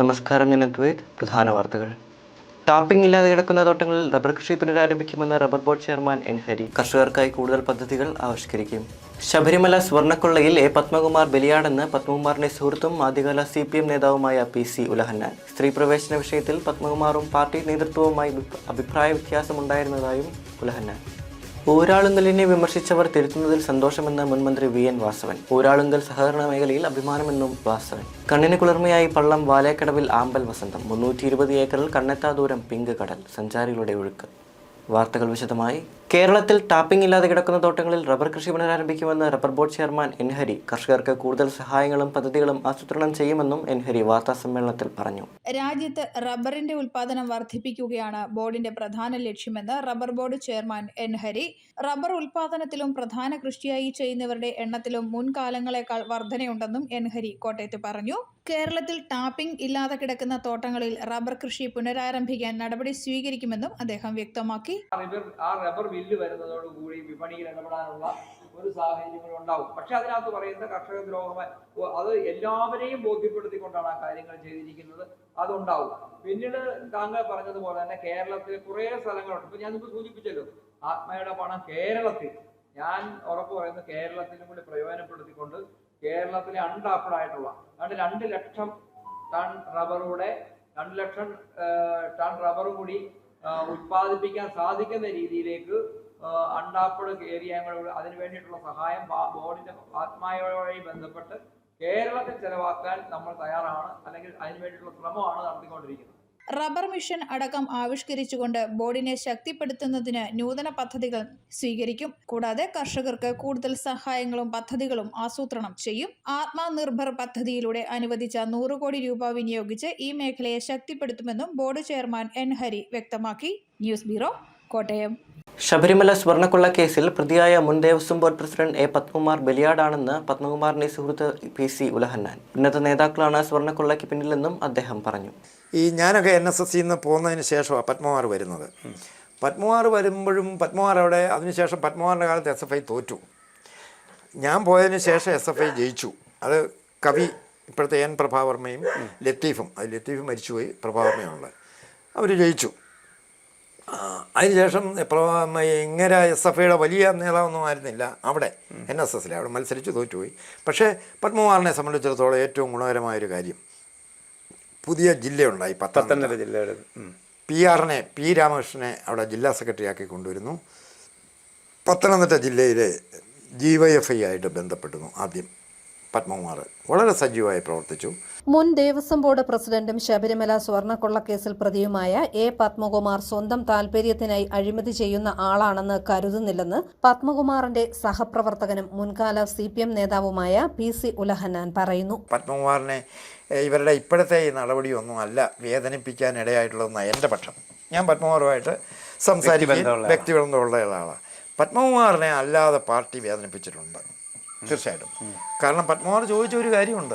നമസ്കാരം, ഞാൻ അദ്വൈത്. പ്രധാന വാർത്തകൾ. ടാപ്പിംഗ് ഇല്ലാതെ കിടക്കുന്ന തോട്ടങ്ങളിൽ റബ്ബർ കൃഷി പുനരാരംഭിക്കുമെന്ന് rubber board chairman N Hari. കർഷകർക്കായി കൂടുതൽ പദ്ധതികൾ ആവിഷ്കരിക്കും. ശബരിമല സ്വർണ്ണക്കൊള്ളയിൽ എ പത്മകുമാർ ബലിയാടെന്ന് പത്മകുമാറിന്റെ സുഹൃത്തും ആദ്യകാല CPM നേതാവുമായ PC ഉലഹന്നാൻ. സ്ത്രീ പ്രവേശന വിഷയത്തിൽ പത്മകുമാറും പാർട്ടി നേതൃത്വവുമായി അഭിപ്രായ വ്യത്യാസമുണ്ടായിരുന്നതായും ഉലഹന്നാൻ. ഊരാളുങ്കലിനെ വിമർശിച്ചവർ തിരുത്തുന്നതിൽ സന്തോഷമെന്ന് മുൻമന്ത്രി VN വാസവൻ. ഊരാളുങ്കൽ സഹകരണ മേഖലയിൽ അഭിമാനമെന്നും വാസവൻ. കണ്ണിന് കുളിർമയായി പള്ളം വാലേക്കടവിൽ ആമ്പൽ വസന്തം. 320 ഏക്കറിൽ കണ്ണെത്താ ദൂരം പിങ്ക് കടൽ. സഞ്ചാരികളുടെ ഒഴുക്ക്. വാർത്തകൾ വിശദമായി. കേരളത്തിൽ ടാപ്പിംഗ് ഇല്ലാതെ കിടക്കുന്ന തോട്ടങ്ങളിൽ റബ്ബർ കൃഷി പുനരാരംഭിക്കുമെന്ന് rubber board chairman N Hari. കർഷകർക്ക് കൂടുതൽ സഹായങ്ങളും പദ്ധതികളും ആസൂത്രണം ചെയ്യുമെന്നും എൻ ഹരി വാർത്താസമ്മേളനത്തിൽ പറഞ്ഞു. രാജ്യത്ത് റബ്ബറിന്റെ ഉൽപ്പാദനം വർദ്ധിപ്പിക്കുകയാണ് ബോർഡിന്റെ പ്രധാന ലക്ഷ്യമെന്ന് rubber board chairman N Hari. Rubber ഉൽപ്പാദനത്തിലും പ്രധാന കൃഷിയായി ചെയ്യുന്നവരുടെ എണ്ണത്തിലും മുൻകാലങ്ങളെക്കാൾ വർധനയുണ്ടെന്നും എൻ ഹരി കോട്ടയത്ത് പറഞ്ഞു. കേരളത്തിൽ ടാപ്പിംഗ് ഇല്ലാതെ കിടക്കുന്ന തോട്ടങ്ങളിൽ റബ്ബർ കൃഷി പുനരാരംഭിക്കാൻ നടപടി സ്വീകരിക്കുമെന്നും അദ്ദേഹം വ്യക്തമാക്കി. റബ്ബർ ബില്ല് വരുന്നതോടുകൂടി വിപണിയിൽ ഇടപെടാനുള്ള ഒരു സാഹചര്യങ്ങൾ ഉണ്ടാവും. പക്ഷെ അതിനകത്ത് പറയുന്ന കർഷക ദ്രോഹമായി അത് എല്ലാവരെയും ബോധ്യപ്പെടുത്തിക്കൊണ്ടാണ് ആ കാര്യങ്ങൾ ചെയ്തിരിക്കുന്നത്. അതുണ്ടാവും. പിന്നീട് താങ്കൾ പറഞ്ഞതുപോലെ തന്നെ കേരളത്തിൽ കുറേ സ്ഥലങ്ങളുണ്ട്. ഇപ്പൊ ഞാൻ മുമ്പ് സൂചിപ്പിച്ചല്ലോ, ആത്മയുടെ പണം കേരളത്തിൽ, ഞാൻ ഉറപ്പ് പറയുന്നത് കേരളത്തിലും കൂടി പ്രയോജനപ്പെടുത്തിക്കൊണ്ട് കേരളത്തിലെ അൺടാപ്ഡ് ആയിട്ടുള്ള 2 ലക്ഷം ടൺ റബ്ബറുടെ 2 ലക്ഷം ടൺ റബ്ബറും കൂടി ഉത്പാദിപ്പിക്കാൻ സാധിക്കുന്ന രീതിയിലേക്ക് അൺടാപ്ഡ് ഏരിയകൾ, അതിനു വേണ്ടിയിട്ടുള്ള സഹായം ബോർഡിന്റെ ആത്മാവുമായി ബന്ധപ്പെട്ട് കേരളത്തിൽ ചെലവാക്കാൻ നമ്മൾ തയ്യാറാണ്, അല്ലെങ്കിൽ അതിനു വേണ്ടിയിട്ടുള്ള ശ്രമമാണ് നടത്തിക്കൊണ്ടിരിക്കുന്നത്. റബ്ബർ മിഷൻ അടക്കം ആവിഷ്കരിച്ചുകൊണ്ട് ബോർഡിനെ ശക്തിപ്പെടുത്തുന്നതിന് നൂതന പദ്ധതികൾ സ്വീകരിക്കും. കൂടാതെ കർഷകർക്ക് കൂടുതൽ സഹായങ്ങളും പദ്ധതികളും ആസൂത്രണം ചെയ്യും. ആത്മനിർഭർ പദ്ധതിയിലൂടെ അനുവദിച്ച 100 കോടി രൂപ വിനിയോഗിച്ച് ഈ മേഖലയെ ശക്തിപ്പെടുത്തുമെന്നും ബോർഡ് ചെയർമാൻ എൻ ഹരി വ്യക്തമാക്കി. News bureau, Kottayam. ശബരിമല സ്വർണ്ണക്കൊള്ള കേസിൽ പ്രതിയായ മുൻ Devaswom board president A Padmakumar ബലിയാടാണെന്ന് പത്മകുമാറിന്റെ സുഹൃത്ത് PC ഉലഹന്നാൻ. ഉന്നത നേതാക്കളാണ് സ്വർണ്ണക്കൊള്ളയ്ക്ക് പിന്നിലെന്നും അദ്ദേഹം പറഞ്ഞു. ഞാനൊക്കെ NSSയിൽ നിന്ന് പോകുന്നതിന് ശേഷമാണ് പത്മകുമാർ വരുന്നത്. പത്മകുമാർ വരുമ്പോഴും പത്മകുമാർ അവിടെ, അതിനുശേഷം പത്മകുമാറിൻ്റെ കാലത്ത് SFI തോറ്റു. ഞാൻ പോയതിന് ശേഷം SFI ജയിച്ചു. അത് കവി, ഇപ്പോഴത്തെ N പ്രഭാവർമ്മയും ലത്തീഫും, അത് ലത്തീഫ് മരിച്ചുപോയി, പ്രഭാവർമ്മയുണ്ട്, അവർ ജയിച്ചു. അതിനുശേഷം ഇങ്ങനെ SFIയുടെ വലിയ നേതാവൊന്നും ആയിരുന്നില്ല അവിടെ, NSSൽ അവിടെ മത്സരിച്ച് തോറ്റുപോയി. പക്ഷേ പത്മകുമാറിനെ സംബന്ധിച്ചിടത്തോളം ഏറ്റവും ഗുണകരമായൊരു കാര്യം, പുതിയ ജില്ലയുണ്ടായി, പത്തനംതിട്ട ജില്ലയുടെ P രാമകൃഷ്ണനെ അവിടെ ജില്ലാ സെക്രട്ടറി ആക്കി കൊണ്ടുവരുന്നു. പത്തനംതിട്ട ജില്ലയിലെ GYFI ആയിട്ട് ബന്ധപ്പെടുന്നു. ആദ്യം പത്മകുമാർ വളരെ സജീവമായി പ്രവർത്തിച്ചു. മുൻ ദേവസ്വം ബോർഡ് പ്രസിഡന്റും ശബരിമല സ്വർണ്ണക്കൊള്ളക്കേസിൽ പ്രതിയുമായ എ പത്മകുമാർ സ്വന്തം താൽപര്യത്തിനായി അഴിമതി ചെയ്യുന്ന ആളാണെന്ന് കരുതുന്നില്ലെന്ന് പത്മകുമാറിന്റെ സഹപ്രവർത്തകനും മുൻകാല CPM നേതാവുമായ PC ഉലഹന്നാൻ പറയുന്നു. പത്മകുമാറിനെ ഇവരുടെ ഇപ്പോഴത്തെ ഈ നടപടിയൊന്നും അല്ല വേദനിപ്പിക്കാൻ ഇടയായിട്ടുള്ളതെന്നാണ് എൻ്റെ പക്ഷം. ഞാൻ പത്മകുമാറുമായിട്ട് സംസാരിക്കുന്ന വ്യക്തിബന്ധമുള്ള ആളാണ്. പത്മകുമാറിനെ അല്ലാതെ പാർട്ടി വേദനിപ്പിച്ചിട്ടുണ്ട് തീർച്ചയായിട്ടും. കാരണം പത്മകുമാർ ചോദിച്ച ഒരു കാര്യമുണ്ട്,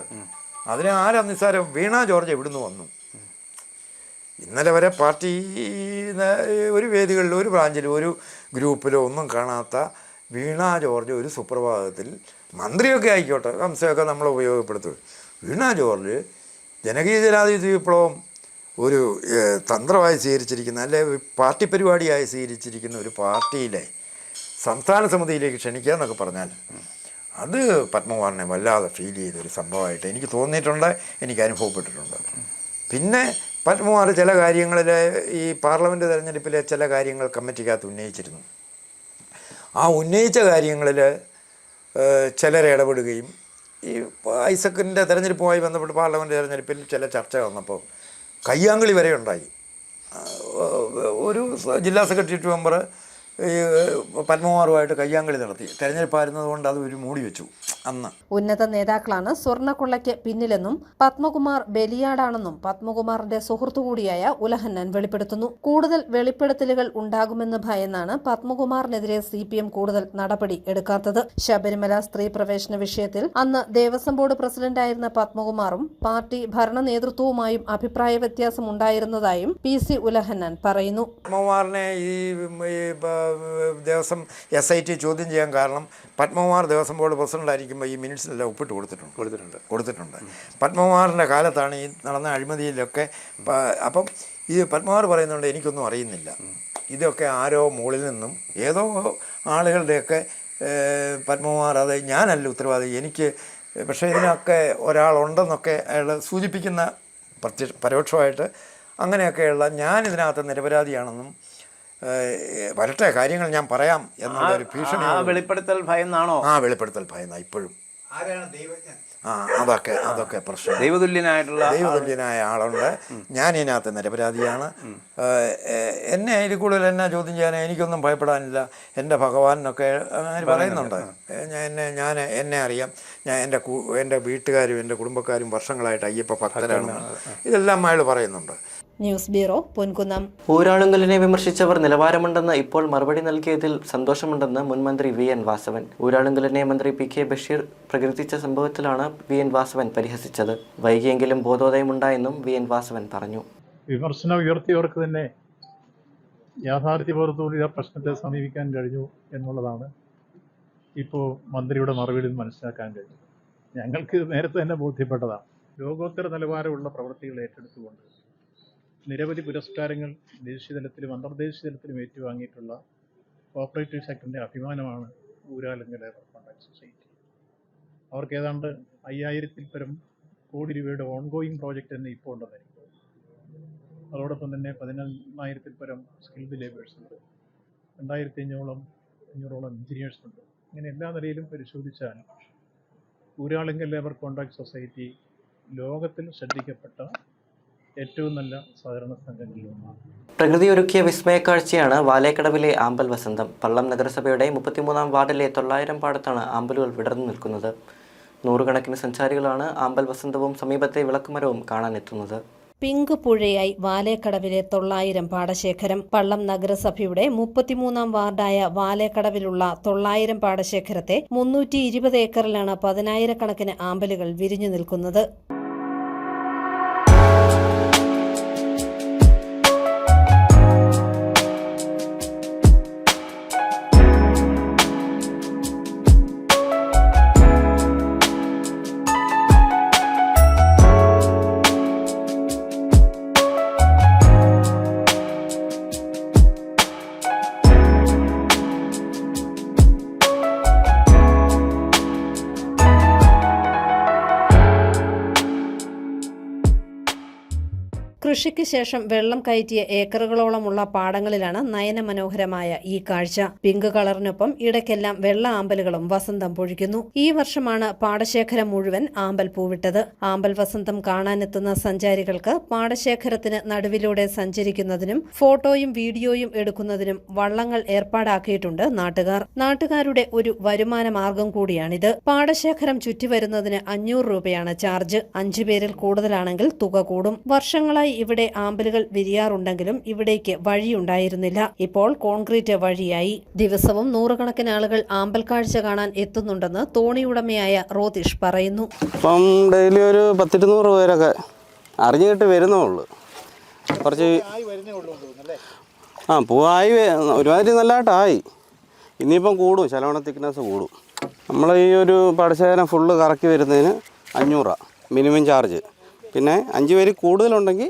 അതിന് ആരാ നിസ്സാരം, വീണ ജോർജ് എവിടുന്ന് വന്നു? ഇന്നലെ വരെ പാർട്ടി ഒരു വേദികളിലോ ഒരു ബ്രാഞ്ചിലോ ഒരു ഗ്രൂപ്പിലോ ഒന്നും കാണാത്ത വീണ ജോർജ് ഒരു സുപ്രഭാതത്തിൽ, മന്ത്രിയൊക്കെ ആയിക്കോട്ടെ, ഹംസയൊക്കെ നമ്മൾ ഉപയോഗപ്പെടുത്തും, വീണ ജോർജ് ജനകീയ ജനാധിപത്യ വിപ്ലവം ഒരു തന്ത്രമായി സ്വീകരിച്ചിരിക്കുന്ന, അല്ലെ പാർട്ടി പരിപാടിയായി സ്വീകരിച്ചിരിക്കുന്ന ഒരു പാർട്ടിയിലെ സംസ്ഥാന സമിതിയിലേക്ക് ക്ഷണിക്കുക എന്നൊക്കെ പറഞ്ഞാൽ അത് പത്മകുമാറിനെ വല്ലാതെ ഫീൽ ചെയ്തൊരു സംഭവമായിട്ട് എനിക്ക് തോന്നിയിട്ടുണ്ട്, എനിക്ക് അനുഭവപ്പെട്ടിട്ടുണ്ട്. പിന്നെ പത്മകുമാർ ചില കാര്യങ്ങളിൽ, ഈ പാർലമെൻറ്റ് തെരഞ്ഞെടുപ്പിലെ ചില കാര്യങ്ങൾ കമ്മിറ്റിക്കകത്ത് ഉന്നയിച്ചിരുന്നു. ആ ഉന്നയിച്ച കാര്യങ്ങളിൽ ചിലരിടപെടുകയും, ഈ ഐസക്കിൻ്റെ തെരഞ്ഞെടുപ്പുമായി ബന്ധപ്പെട്ട് പാർലമെൻറ്റ് തെരഞ്ഞെടുപ്പിൽ ചില ചർച്ച വന്നപ്പോൾ കയ്യാങ്കളി വരെ ഉണ്ടായി. ഒരു ജില്ലാ സെക്രട്ടേറിയറ്റ് മെമ്പർ ഈ പത്മകുമാറുമായിട്ട് കയ്യാങ്കളി നടത്തി. തെരഞ്ഞെടുപ്പായിരുന്നതുകൊണ്ട് അത് ഒരു മൂടി വെച്ചു അന്ന്. ഉന്നത നേതാക്കളാണ് സ്വർണ്ണക്കൊള്ളയ്ക്ക് പിന്നിലെന്നും പത്മകുമാർ ബലിയാടാണെന്നും പത്മകുമാറിന്റെ സുഹൃത്തു കൂടിയായ ഉലഹന്നാൻ വെളിപ്പെടുത്തുന്നു. കൂടുതൽ വെളിപ്പെടുത്തലുകൾ ഉണ്ടാകുമെന്ന് ഭയന്നാണ് പത്മകുമാറിനെതിരെ CPM കൂടുതൽ നടപടി എടുക്കാത്തത്. ശബരിമല സ്ത്രീ പ്രവേശന വിഷയത്തിൽ അന്ന് ദേവസ്വം ബോർഡ് പ്രസിഡന്റായിരുന്ന പത്മകുമാറും പാർട്ടി ഭരണ നേതൃത്വവുമായും അഭിപ്രായ വ്യത്യാസം ഉണ്ടായിരുന്നതായും PC ഉലഹന്നാൻ പറയുന്നു. പത്മകുമാറിനെ ഈ ദേവസ്വം SIT ചോദ്യം ചെയ്യാൻ കാരണം പത്മകുമാർ ദേവസ്വം ബോർഡ് പ്രസിഡൻ്റായിരിക്കുമ്പോൾ ഈ മിനിറ്റ്സിലെല്ലാം ഒപ്പിട്ട് കൊടുത്തിട്ടുണ്ട്. പത്മകുമാറിൻ്റെ കാലത്താണ് ഈ നടന്ന അഴിമതിയിലൊക്കെ. അപ്പം ഈ പത്മകുമാർ പറയുന്നുണ്ട് എനിക്കൊന്നും അറിയുന്നില്ല, ഇതൊക്കെ ആരോ മുകളിൽ നിന്നും ഏതോ ആളുകളുടെയൊക്കെ പത്മകുമാർ, അത് ഞാനല്ല ഉത്തരവാദി, എനിക്ക് പക്ഷേ ഇതിനൊക്കെ ഒരാളുണ്ടെന്നൊക്കെ അയാൾ സൂചിപ്പിക്കുന്ന പരോക്ഷമായിട്ട് അങ്ങനെയൊക്കെയുള്ള ഞാനിതിനകത്ത് നിരപരാധിയാണെന്നും വരട്ടെ കാര്യങ്ങൾ ഞാൻ പറയാം എന്നുള്ളൊരു ഭീഷണി. വെളിപ്പെടുത്തൽ ഭയന്നാണോ? വെളിപ്പെടുത്തൽ ഭയന്നാ ഇപ്പോഴും. അതൊക്കെ പ്രശ്നം. ദൈവതുല്യനായ ആളുണ്ട്, ഞാൻ ഇതിനകത്ത് നിരപരാധിയാണ്. എന്നെ അതിൽ കൂടുതൽ എന്നാ ചോദ്യം ചെയ്യാൻ എനിക്കൊന്നും ഭയപ്പെടാനില്ല. എൻ്റെ ഭഗവാനൊക്കെ അങ്ങനെ പറയുന്നുണ്ട്. എന്നെ അറിയാം, എൻ്റെ വീട്ടുകാരും എൻ്റെ കുടുംബക്കാരും വർഷങ്ങളായിട്ട് അയ്യപ്പ ഭക്തരാണ്, ഇതെല്ലാം അയാൾ പറയുന്നുണ്ട്. News bureau, Ponkunnam. ഊരാളുങ്കലിനെ വിമർശിച്ചവർ നിലവാരമുണ്ടെന്ന് ഇപ്പോൾ മറുപടി നൽകിയതിൽ സന്തോഷമുണ്ടെന്ന് മുൻമന്ത്രി VN വാസവൻ. ഊരാളുങ്കലിനെ മന്ത്രി PK Basheer പ്രകീർത്തിച്ച സംഭവത്തിലാണ് VN Vasavan പരിഹസിച്ചത്. വൈകിയെങ്കിലും ബോധോദയമുണ്ടായെന്നും VN Vasavan പറഞ്ഞു. വിമർശനം ഉയർത്തിയവർക്ക് തന്നെ യാഥാർത്ഥ്യബോധത്തോടെ ആ പ്രശ്നത്തെ സമീപിക്കാൻ കഴിഞ്ഞു എന്നുള്ളതാണ് ഇപ്പോൾ മന്ത്രിയുടെ മറുപടിയിൽ മനസ്സിലാക്കാൻ കഴിഞ്ഞു. ഞങ്ങൾക്ക് നേരത്തെ തന്നെ ബോധ്യപ്പെട്ടതാണ്. ലോകോത്തര നിലവാരമുള്ള പ്രവൃത്തികൾ ഏറ്റെടുത്തുകൊണ്ട് നിരവധി പുരസ്കാരങ്ങൾ ദേശീയ തലത്തിലും അന്തർദേശീയ തലത്തിലും ഏറ്റുവാങ്ങിയിട്ടുള്ള കോപ്പറേറ്റീവ് സെക്ടറിൻ്റെ അഭിമാനമാണ് ഊരാളുങ്കൽ ലേബർ കോൺട്രാക്ട് സൊസൈറ്റി. അവർക്ക് ഏതാണ്ട് 5000-ൽ പരം കോടി രൂപയുടെ ഓൺഗോയിങ് പ്രോജക്റ്റ് തന്നെ ഇപ്പോൾ ഉണ്ടെന്നായിരിക്കും. അതോടൊപ്പം തന്നെ 11,000-ൽ പരം സ്കിൽഡ് ലേബേഴ്സ് ഉണ്ട്, 2,500-ഓളം എഞ്ചിനീയേഴ്സ് ഉണ്ട്. ഇങ്ങനെ എല്ലാ നിലയിലും പരിശോധിച്ചാൽ ഊരാളുങ്കൽ ലേബർ കോൺട്രാക്ട് സൊസൈറ്റി ലോകത്തിൽ ശ്രദ്ധിക്കപ്പെട്ട ഏറ്റവും നല്ല സഹകരണ സംഘങ്ങളിലൊന്നാണ്. പ്രകൃതി ഒരുക്കിയ വിസ്മയക്കാഴ്ചയാണ് വാലേക്കടവിലെ ആമ്പൽ വസന്തം. പള്ളം നഗരസഭയുടെ 33-ാം വാർഡിലെ 900 പാടത്താണ് ആമ്പലുകൾ വിടർന്നു നിൽക്കുന്നത്. നൂറുകണക്കിന് സഞ്ചാരികളാണ് ആമ്പൽ വസന്തവും സമീപത്തെ വിളക്കുമരവും കാണാനെത്തുന്നത്. പിങ്ക് പുഴയായി വാലേക്കടവിലെ 900 പാടശേഖരം. പള്ളം നഗരസഭയുടെ 33-ാം വാർഡായ വാലേക്കടവിലുള്ള 900 പാടശേഖരത്തെ 320 ഏക്കറിലാണ് 10,000-കണക്കിന് ആമ്പലുകൾ വിരിഞ്ഞു നിൽക്കുന്നത്. കൃഷിക്ക് ശേഷം വെള്ളം കയറ്റിയ ഏക്കറുകളോളമുള്ള പാടങ്ങളിലാണ് നയനമനോഹരമായ ഈ കാഴ്ച. പിങ്ക് കളറിനൊപ്പം ഇടയ്ക്കെല്ലാം വെള്ള ആമ്പലുകളും വസന്തം പൊഴിക്കുന്നു. ഈ വർഷമാണ് പാടശേഖരം മുഴുവൻ ആമ്പൽ പൂവിട്ടത്. ആമ്പൽ വസന്തം കാണാനെത്തുന്ന സഞ്ചാരികൾക്ക് പാടശേഖരത്തിന് നടുവിലൂടെ സഞ്ചരിക്കുന്നതിനും ഫോട്ടോയും വീഡിയോയും എടുക്കുന്നതിനും വള്ളങ്ങൾ ഏർപ്പാടാക്കിയിട്ടുണ്ട് നാട്ടുകാരുടെ ഒരു വരുമാന മാർഗം കൂടിയാണിത്. പാടശേഖരം ചുറ്റിവരുന്നതിന് 500 രൂപയാണ് ചാർജ്. 5 പേരിൽ കൂടുതലാണെങ്കിൽ തുക കൂടും. വർഷങ്ങളായി ഇവിടെ ആമ്പലുകൾ വിരിയാറുണ്ടെങ്കിലും ഇവിടേക്ക് വഴിയുണ്ടായിരുന്നില്ല. ഇപ്പോൾ കോൺക്രീറ്റ് വഴിയായി. ദിവസവും നൂറുകണക്കിന് ആളുകൾ ആമ്പൽ കാഴ്ച കാണാൻ എത്തുന്നുണ്ടെന്ന് തോണിയുടമയായ റോതിഷ് പറയുന്നു. ഇപ്പം ഡെയിലി ഒരു 100-200 പേരൊക്കെ അറിഞ്ഞിട്ട് വരുന്നുള്ളൂ. കുറച്ച് പൂവായി ഒരുമാതിരി നല്ലതായിട്ടായി. ഇനിയിപ്പം കൂടും, ശലവണ തിക്നെസ് കൂടും. നമ്മൾ ഈ ഒരു പാടശേഖരം ഫുള്ള് കറക്കി വരുന്നതിന് 500 മിനിമം ചാർജ്. പിന്നെ 5 പേര് കൂടുതലുണ്ടെങ്കിൽ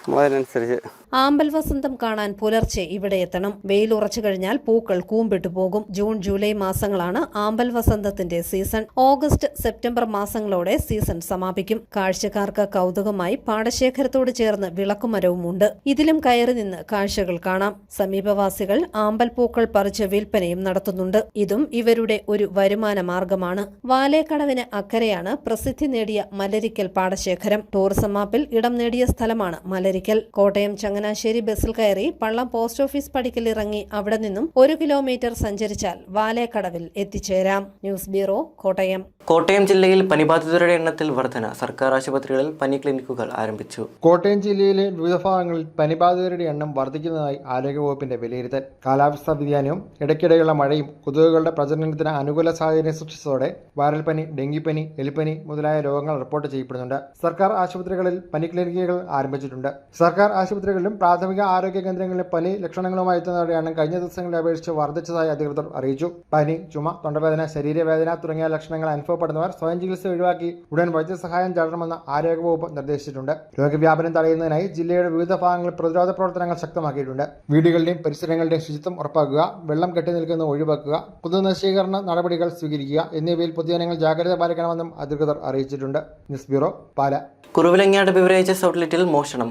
നമ്മളതിനനുസരിച്ച്. ആമ്പൽ വസന്തം കാണാൻ പുലർച്ചെ ഇവിടെ എത്തണം. വെയിൽ ഉറച്ചു കഴിഞ്ഞാൽ പൂക്കൾ കൂമ്പിട്ടു പോകും. ജൂൺ ജൂലൈ മാസങ്ങളാണ് ആമ്പൽ വസന്തത്തിന്റെ സീസൺ. ഓഗസ്റ്റ് സെപ്റ്റംബർ മാസങ്ങളോടെ സീസൺ സമാപിക്കും. കാഴ്ചക്കാർക്ക് കൗതുകമായി പാടശേഖരത്തോട് ചേർന്ന് വിളക്കുമരവുമുണ്ട്. ഇതിലും കയറി നിന്ന് കാഴ്ചകൾ കാണാം. സമീപവാസികൾ ആമ്പൽ പൂക്കൾ പറിച്ച് വിൽപ്പനയും നടത്തുന്നുണ്ട്. ഇതും ഇവരുടെ ഒരു വരുമാന മാർഗമാണ്. വാലേക്കടവിന് അക്കരെയാണ് പ്രസിദ്ധി നേടിയ മലരിക്കൽ പാടശേഖരം. ടൂറിസം മാപ്പിൽ ഇടം നേടിയ സ്ഥലമാണ് മലരിക്കൽ. കോട്ടയം ചങ്ങനാശ്ശേരി ബസ്സിൽ കയറി പള്ളം പോസ്റ്റ് ഓഫീസ് പടിക്കൽ ഇറങ്ങി അവിടെ നിന്നും 1 കിലോമീറ്റർ സഞ്ചരിച്ചാൽ വാലേക്കടവിൽ എത്തിച്ചേരാം. News bureau, Kottayam. കോട്ടയം ജില്ലയിൽ പനിബാധിതരുടെ എണ്ണത്തിൽ വർധന. സർക്കാർ ആശുപത്രികളിൽ പനി ക്ലിനിക്കുകൾ ആരംഭിച്ചു. കോട്ടയം ജില്ലയിലെ വിവിധ ഭാഗങ്ങളിൽ പനിബാധിതരുടെ എണ്ണം വർദ്ധിക്കുന്നതായി ആരോഗ്യവകുപ്പിന്റെ വിലയിരുത്തൽ. കാലാവസ്ഥാ വ്യതിയാനവും ഇടയ്ക്കിടെയുള്ള മഴയും കൊതുകുകളുടെ പ്രജനനത്തിന് അനുകൂല സാഹചര്യം സൃഷ്ടിച്ചതോടെ വൈറൽ പനി, ഡെങ്കിപ്പനി, എലിപ്പനി മുതലായ രോഗങ്ങൾ റിപ്പോർട്ട് ചെയ്യപ്പെടുന്നുണ്ട്. സർക്കാർ ആശുപത്രികളിൽ പനി ക്ലിനിക്കുകൾ ആരംഭിച്ചിട്ടുണ്ട്. സർക്കാർ ആശുപത്രികളിലും വീടുകളിലും പ്രാഥമിക ആരോഗ്യ കേന്ദ്രങ്ങളിലും പനി ലക്ഷണങ്ങളുമായി എത്തുന്നവരുടെ എണ്ണം കഴിഞ്ഞ ദിവസങ്ങളെ അപേക്ഷിച്ച് വർദ്ധിച്ചതായി അധികൃതർ അറിയിച്ചു. പനി, ചുമ, തൊണ്ടവേദന, ശരീരവേദന തുടങ്ങിയ ലക്ഷണങ്ങൾ അനുഭവപ്പെടുന്നവർ സ്വയം ചികിത്സ ഒഴിവാക്കി ഉടൻ വൈദ്യസഹായം തേടണമെന്ന് ആരോഗ്യവകുപ്പ് നിർദ്ദേശിച്ചിട്ടുണ്ട്. രോഗവ്യാപനം തടയുന്നതിനായി ജില്ലയുടെ വിവിധ ഭാഗങ്ങളിൽ പ്രതിരോധ പ്രവർത്തനങ്ങൾ ശക്തമാക്കിയിട്ടുണ്ട്. വീടുകളുടെയും പരിസരങ്ങളുടെയും ശുചിത്വം ഉറപ്പാക്കുക, വെള്ളം കെട്ടി നിൽക്കുന്നത് ഒഴിവാക്കുക, പൊതുനശീകരണ നടപടികൾ സ്വീകരിക്കുക എന്നിവയിൽ പൊതുജനങ്ങൾ ജാഗ്രത പാലിക്കണമെന്നും അധികൃതർ അറിയിച്ചിട്ടുണ്ട്. ന്യൂസ് ബ്യൂറോ, പാല. കുറുവിലങ്ങാട് ബിവറേജസ് ഔട്ട്ലെറ്റിൽ മോഷണം.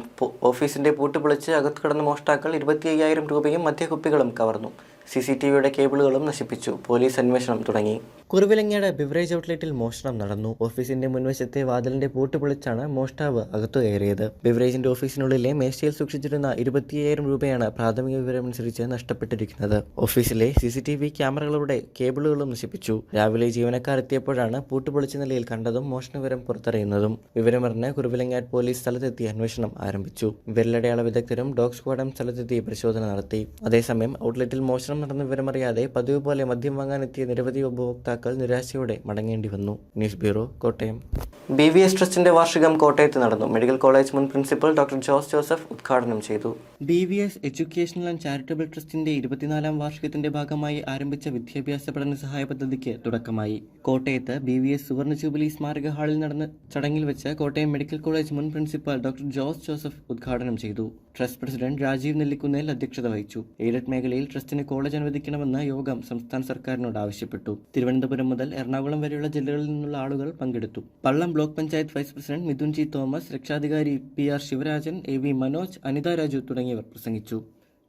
ഓഫീസിന്റെ പൂട്ട് പൊളിച്ച് അകത്ത് കിടന്ന മോഷ്ടാക്കൾ 25,000 രൂപയും മദ്യക്കുപ്പികളും കവർന്നു. CCTVയുടെ കേബിളുകളും നശിപ്പിച്ചു. പോലീസ് അന്വേഷണം തുടങ്ങി. കുറുവിലങ്ങാട് ബിവറേജ് ഔട്ട്ലെറ്റിൽ മോഷണം നടന്നു. ഓഫീസിന്റെ മുൻവശത്തെ വാതിലിന്റെ പൂട്ട് പൊളിച്ചാണ് മോഷ്ടാവ് അകത്തു കയറിയത്. ബിവറേജിന്റെ ഓഫീസിനുള്ളിലെ മേശയിൽ സൂക്ഷിച്ചിരുന്ന 25,000 രൂപയാണ് പ്രാഥമിക വിവരമനുസരിച്ച് നഷ്ടപ്പെട്ടിരിക്കുന്നത്. ഓഫീസിലെ CCTV ക്യാമറകളുടെ കേബിളുകളും നശിപ്പിച്ചു. രാവിലെ ജീവനക്കാർ എത്തിയപ്പോഴാണ് പൂട്ട് പൊളിച്ച നിലയിൽ കണ്ടതും മോഷണവിവരം പുറത്തറിയുന്നതും. വിവരമറിഞ്ഞ് കുറുവിലങ്ങാട് പോലീസ് സ്ഥലത്തെത്തി അന്വേഷണം ആരംഭിച്ചു. വിരലടയാള വിദഗ്ധരും ഡോഗ് സ്ക്വാഡും സ്ഥലത്തെത്തി പരിശോധന നടത്തി. അതേസമയം ഔട്ട്ലെറ്റിൽ മോഷണം നടന്ന വിവരമറിയാതെ പതിവ് പോലെ മദ്യം വാങ്ങാനെത്തിയ നിരവധി ഉപഭോക്താക്കൾ നിരാശയോടെ മടങ്ങേണ്ടി വന്നു. News bureau, Kottayam. BVS ട്രസ്റ്റിന്റെ വാർഷികം കോട്ടയത്ത് നടന്നു. മെഡിക്കൽ കോളേജ് മുൻ പ്രിൻസിപ്പൽ ഡോക്ടർ ജോസ് ജോസഫ് ഉദ്ഘാടനം ചെയ്തു. BVS എഡ്യൂക്കേഷണൽ ആൻഡ് ചാരിറ്റബിൾ ട്രസ്റ്റിന്റെ 24ാം വാർഷികത്തിന്റെ ഭാഗമായി ആരംഭിച്ച വിദ്യാഭ്യാസ പഠന സഹായ പദ്ധതിക്ക് തുടക്കമായി. കോട്ടയത്ത് BVS സുവർണ ജൂബിലി സ്മാരക ഹാളിൽ നടന്ന ചടങ്ങിൽ വെച്ച് കോട്ടയം മെഡിക്കൽ കോളേജ് മുൻ പ്രിൻസിപ്പൽ ഡോക്ടർ ജോസ് ജോസഫ് ഉദ്ഘാടനം ചെയ്തു. ട്രസ്റ്റ് പ്രസിഡന്റ് രാജീവ് നെല്ലിക്കുന്നേൽ അധ്യക്ഷത വഹിച്ചു. എയ്ഡഡ് മേഖലയിൽ ട്രസ്റ്റിന് കോളേജ് അനുവദിക്കണമെന്ന് യോഗം സംസ്ഥാന സർക്കാരിനോട് ആവശ്യപ്പെട്ടു. തിരുവനന്തപുരം മുതൽ എറണാകുളം വരെയുള്ള ജില്ലകളിൽ നിന്നുള്ള ആളുകൾ പങ്കെടുത്തു. Pallam block panchayat vice president Mithun G Thomas, രക്ഷാധികാരി PR ശിവരാജൻ, AV മനോജ്, അനിത രാജു തുടങ്ങിയവർ പ്രസംഗിച്ചു.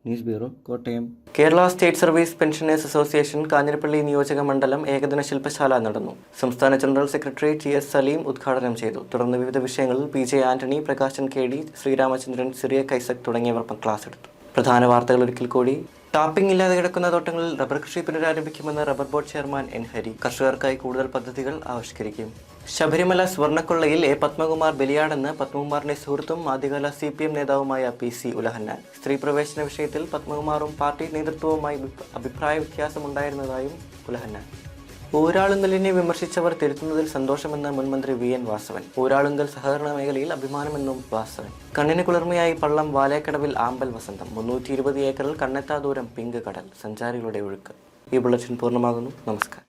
News bureau, Kottayam. Kerala state service pensioners association Kanjirappally നിയോജക മണ്ഡലം ഏകദിന ശില്പശാല നടന്നു. സംസ്ഥാന ജനറൽ സെക്രട്ടറി TS സലീം ഉദ്ഘാടനം ചെയ്തു. തുടർന്ന് വിവിധ വിഷയങ്ങളിൽ PJ ആന്റണി, പ്രകാശൻ KD, ശ്രീരാമചന്ദ്രൻ, സിറിയക് ഐസക് തുടങ്ങിയവർ ക്ലാസ് എടുത്തു. പ്രധാന വാർത്തകൾ ഒരിക്കൽ കൂടി. ടാപ്പിംഗ് ഇല്ലാതെ കിടക്കുന്ന തോട്ടങ്ങളിൽ റബ്ബർ കൃഷി പുനരാരംഭിക്കുമെന്ന് റബ്ബർ ബോർഡ് ചെയർമാൻ N ഹരി. കർഷകർക്കായി കൂടുതൽ പദ്ധതികൾ ആവിഷ്കരിക്കും. ശബരിമല സ്വർണ്ണക്കൊള്ളയിൽ A പത്മകുമാർ ബലിയാടെന്ന് പത്മകുമാറിന്റെ സുഹൃത്തും ആദ്യകാല CPM നേതാവുമായ PC ഉലഹന്നാൻ. സ്ത്രീ പ്രവേശന വിഷയത്തിൽ പത്മകുമാറും പാർട്ടി നേതൃത്വവുമായി അഭിപ്രായ വ്യത്യാസമുണ്ടായിരുന്നതായും ഉലഹന്നാൻ. ഊരാളുങ്കലിനെ വിമർശിച്ചവർ തിരുത്തുന്നതിൽ സന്തോഷമെന്ന് മുൻമന്ത്രി VN വാസവൻ. ഊരാളുങ്കൽ സഹകരണ മേഖലയിൽ അഭിമാനമെന്നും വാസവൻ. കണ്ണിന് കുളിർമയായി പള്ളം വാലേക്കടവിൽ ആമ്പൽ വസന്തം. 320 ഏക്കറിൽ കണ്ണെത്താ ദൂരം പിങ്ക് കടൽ. സഞ്ചാരികളുടെ ഒഴുക്ക്. ഈ ബുള്ളറ്റിൻ പൂർണ്ണമാകുന്നു. നമസ്കാരം.